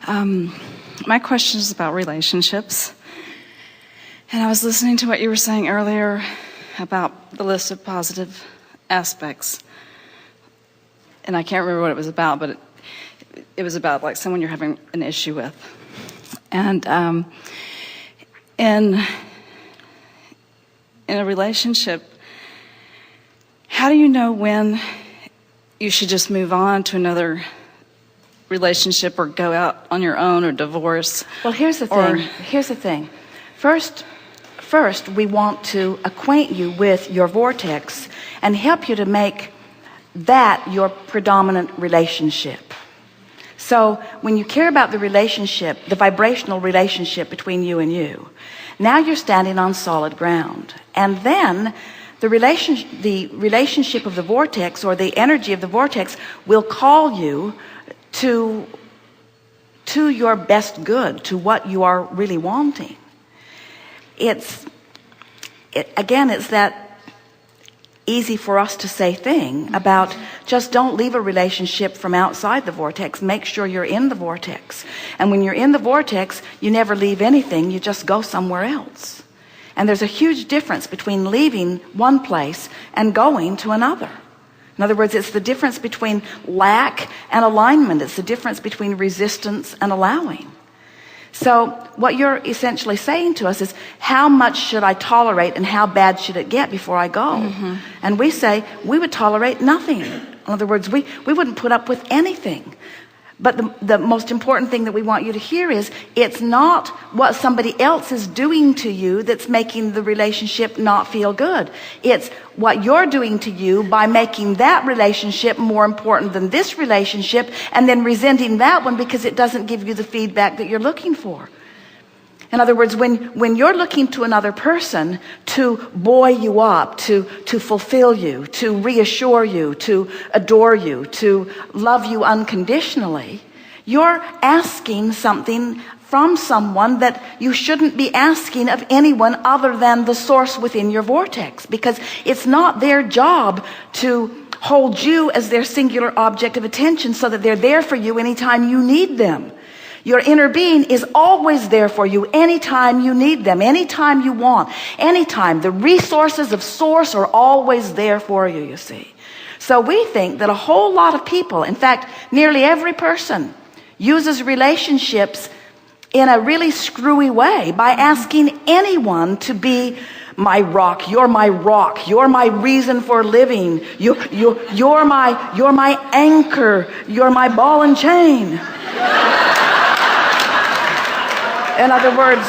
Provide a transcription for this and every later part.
My question is about relationships. And I was listening to what you were saying earlier about the list of positive aspects. And I can't remember what it was about, but it was about like someone you're having an issue with. And in a relationship, how do you know when you should just move on to another relationship or go out on your own or divorce? Well, here's the thing. First, we want to acquaint you with your vortex and help you to make that your predominant relationship. So when you care about the relationship, the vibrational relationship between you and you, now you're standing on solid ground. And then the relationship of the vortex, or the energy of the vortex, will call you to your best good, to what you are really wanting. It's that easy for us to say thing about just don't leave a relationship from outside the vortex. Make sure you're in the vortex. And when you're in the vortex, you never leave anything. You just go somewhere else. And there's a huge difference between leaving one place and going to another. In other words, it's the difference between lack and alignment. It's the difference between resistance and allowing. So what you're essentially saying to us is, how much should I tolerate and how bad should it get before I go? Mm-hmm. And we say we would tolerate nothing. In other words, we wouldn't put up with anything. But the most important thing that we want you to hear is, it's not what somebody else is doing to you that's making the relationship not feel good. It's what you're doing to you by making that relationship more important than this relationship, and then resenting that one because it doesn't give you the feedback that you're looking for. In other words, when you're looking to another person to buoy you up, to fulfill you, to reassure you, to adore you, to love you unconditionally, you're asking something from someone that you shouldn't be asking of anyone other than the source within your vortex, because it's not their job to hold you as their singular object of attention so that they're there for you anytime you need them. Your inner being is always there for you anytime you need them, anytime you want, anytime. The resources of source are always there for you, you see. So we think that a whole lot of people, in fact, nearly every person, uses relationships in a really screwy way by asking anyone to be my rock, you're my reason for living, you're my anchor, you're my ball and chain. In other words,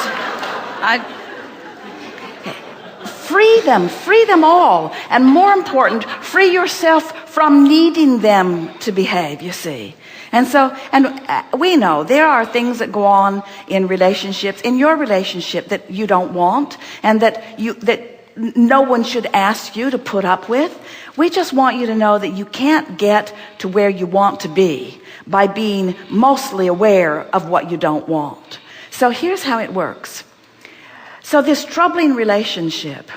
free them all. And more important, free yourself from needing them to behave, you see. And we know there are things that go on in relationships, in your relationship, that you don't want, and that no one should ask you to put up with. We just want you to know that you can't get to where you want to be by being mostly aware of what you don't want. So here's how it works. So this troubling relationship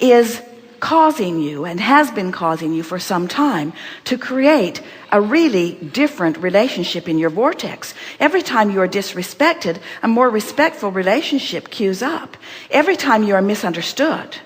is causing you, and has been causing you for some time, to create a really different relationship in your vortex. Every time you are disrespected, a more respectful relationship cues up. Every time you are misunderstood,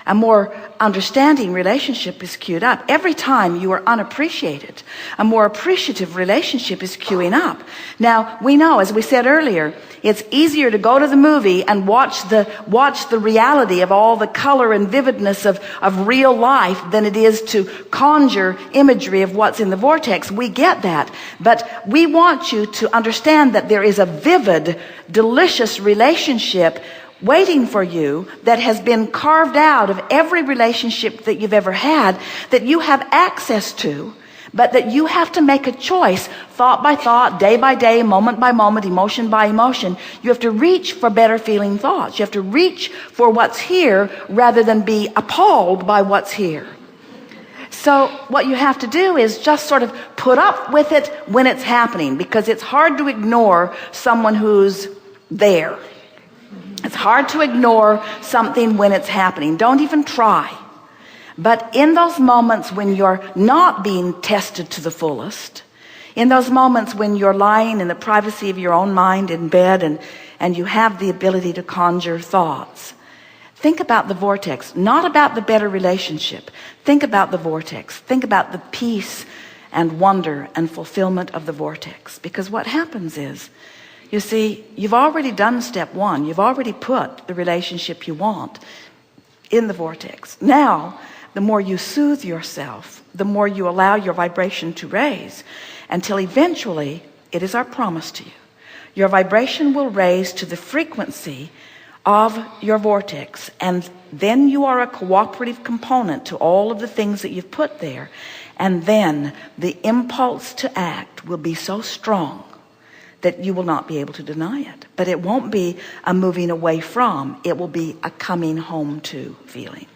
a more understanding relationship is queued up. Every time you are unappreciated, a more appreciative relationship is queuing up. Now, we know, as we said earlier, it's easier to go to the movie and watch the reality of all the color and vividness of real life than it is to conjure imagery of what's in the vortex. We get that. But we want you to understand that there is a vivid, delicious relationship waiting for you that has been carved out of every relationship that you've ever had, that you have access to, but that you have to make a choice, thought by thought, day by day, moment by moment, emotion by emotion. You have to reach for better feeling thoughts. You have to reach for what's here rather than be appalled by what's here. So what you have to do is just sort of put up with it when it's happening, because it's hard to ignore someone who's there. It's hard to ignore something when it's happening. Don't even try. But in those moments when you're not being tested to the fullest, In those moments when you're lying in the privacy of your own mind in bed and you have the ability to conjure thoughts, think about the vortex, not about the better relationship. Think about the vortex. Think about the peace and wonder and fulfillment of the vortex. Because what happens is, you see, you've already done step one. You've already put the relationship you want in the vortex. Now, the more you soothe yourself, the more you allow your vibration to raise, until eventually, it is our promise to you, your vibration will raise to the frequency of your vortex, and then you are a cooperative component to all of the things that you've put there, and then the impulse to act will be so strong that you will not be able to deny it. But it won't be a moving away from, it will be a coming home to feeling.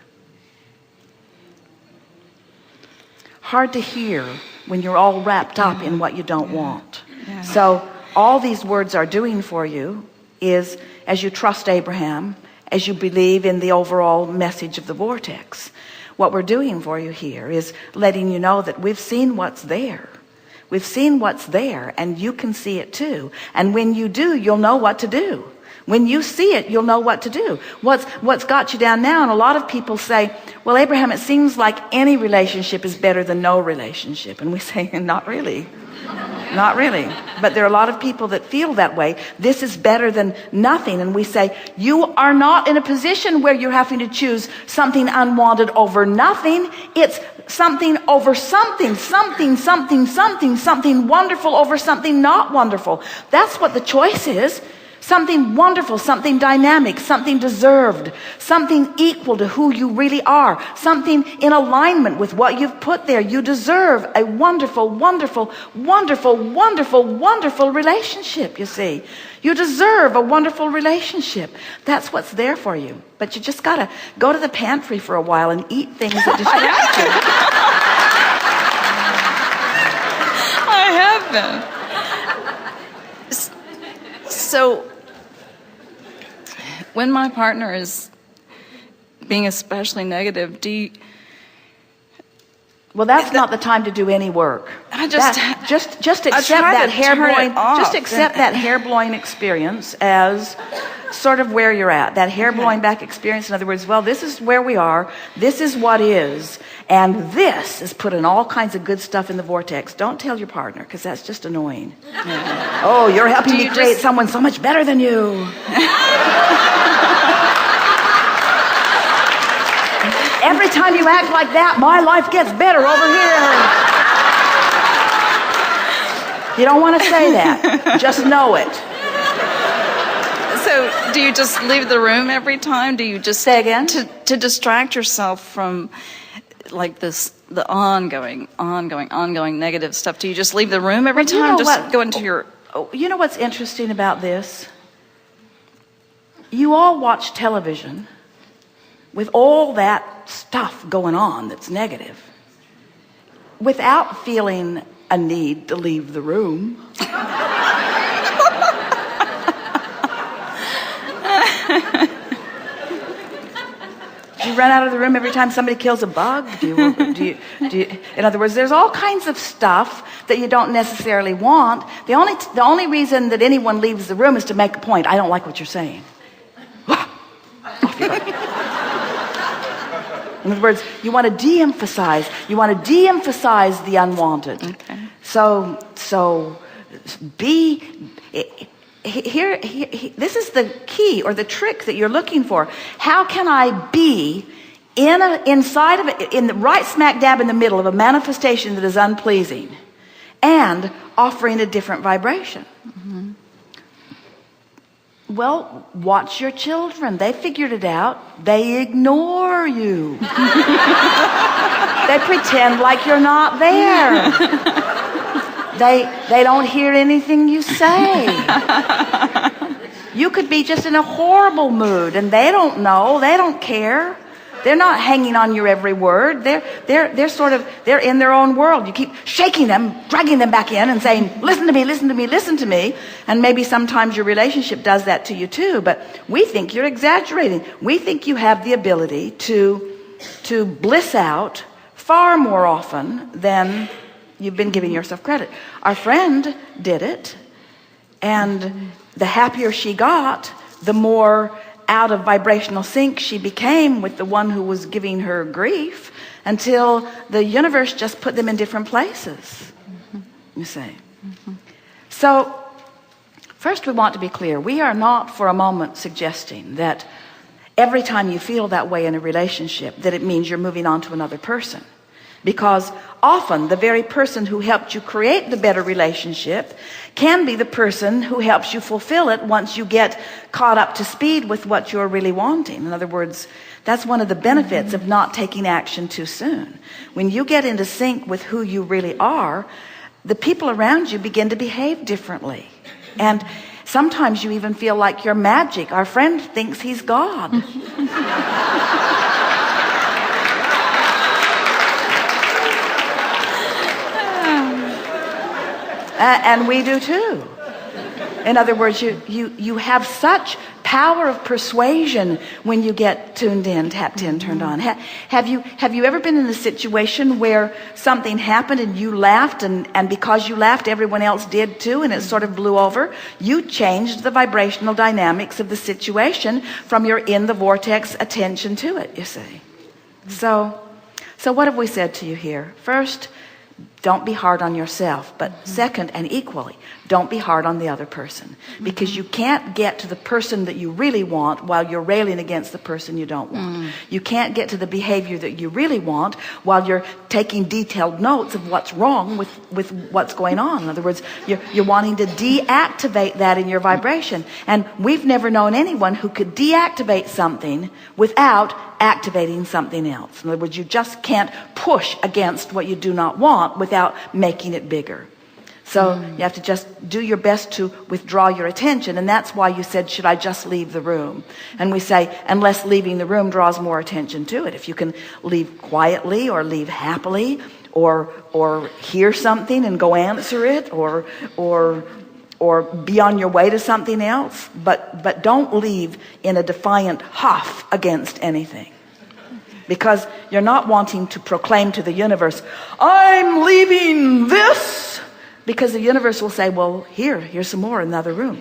Hard to hear when you're all wrapped up in what you don't want. So all these words are doing for you is, as you trust Abraham, as you believe in the overall message of the vortex, what we're doing for you here is letting you know that we've seen what's there. We've seen what's there, and you can see it too. And when you do, you'll know what to do. When you see it, you'll know what to do. What's got you down now, and a lot of people say, well, Abraham, it seems like any relationship is better than no relationship. And we say, not really. Not really. But there are a lot of people that feel that way. This is better than nothing. And we say, you are not in a position where you're having to choose something unwanted over nothing. It's something over something, something wonderful over something not wonderful. That's what the choice is. Something wonderful, something dynamic, something deserved, something equal to who you really are, something in alignment with what you've put there. You deserve a wonderful, wonderful, wonderful, wonderful, wonderful relationship, you see. You deserve a wonderful relationship. That's what's there for you. But you just got to go to the pantry for a while and eat things that distract you. I have been. So, when my partner is being especially negative, well, that's not the time to do any work. Just accept that hair blowing. Just accept that hair blowing experience as sort of where you're at. That hair blowing back experience. In other words, well, this is where we are. This is what is, and this is putting all kinds of good stuff in the vortex. Don't tell your partner, because that's just annoying. Oh, you're helping me create someone so much better than you. Every time you act like that, my life gets better over here. You don't want to say that. Just know it. So, do you just leave the room every time? Do you just say again? To distract yourself from like the ongoing negative stuff? Do you just leave the room every time? Just go into your... You know what's interesting about this? You all watch television with all that stuff going on that's negative without feeling a need to leave the room. Do you run out of the room every time somebody kills a bug? Do you, in other words, there's all kinds of stuff that you don't necessarily want. The only reason that anyone leaves the room is to make a point. I don't like what you're saying. Off you go. In other words, you want to de-emphasize. You want to de-emphasize the unwanted. Okay. So be here. This is the key or the trick that you're looking for. How can I be inside of it, in the right smack dab in the middle of a manifestation that is unpleasing, and offering a different vibration? Mm-hmm. Well, watch your children. They figured it out. They ignore you. They pretend like you're not there. They don't hear anything you say. You could be just in a horrible mood and they don't know. They don't care. They're not hanging on your every word. They're in their own world. You keep shaking them, dragging them back in and saying, listen to me, listen to me, listen to me. And maybe sometimes your relationship does that to you too, but we think you're exaggerating. We think you have the ability to bliss out far more often than you've been giving yourself credit. Our friend did it, and the happier she got, the more out of vibrational sync she became with the one who was giving her grief, until the universe just put them in different places. You see. So first, we want to be clear. We are not for a moment suggesting that every time you feel that way in a relationship that it means you're moving on to another person, because often the very person who helped you create the better relationship can be the person who helps you fulfill it once you get caught up to speed with what you're really wanting. In other words, that's one of the benefits of not taking action too soon. When you get into sync with who you really are, the people around you begin to behave differently. And sometimes you even feel like you're magic. Our friend thinks he's God. And we do too. In other words, you have such power of persuasion when you get tuned in, tapped in, turned on. Have you ever been in a situation where something happened and you laughed, and because you laughed, everyone else did too, and it sort of blew over? You changed the vibrational dynamics of the situation from your in the vortex attention to it, you see. So what have we said to you here? First, don't be hard on yourself. But second, and equally, don't be hard on the other person, because you can't get to the person that you really want while you're railing against the person you don't want. You can't get to the behavior that you really want while you're taking detailed notes of what's wrong with what's going on. In other words, you're wanting to deactivate that in your vibration. And we've never known anyone who could deactivate something without activating something else. In other words, you just can't push against what you do not want without making it bigger. So you have to just do your best to withdraw your attention. And that's why you said, should I just leave the room? And we say, unless leaving the room draws more attention to it. If you can leave quietly or leave happily, or hear something and go answer it, or be on your way to something else, but don't leave in a defiant huff against anything. Because you're not wanting to proclaim to the universe, I'm leaving this, because the universe will say, well, here's some more in the other room.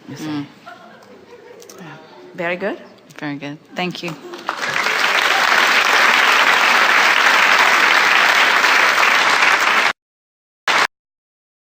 You see. Very good. Very good. Thank you.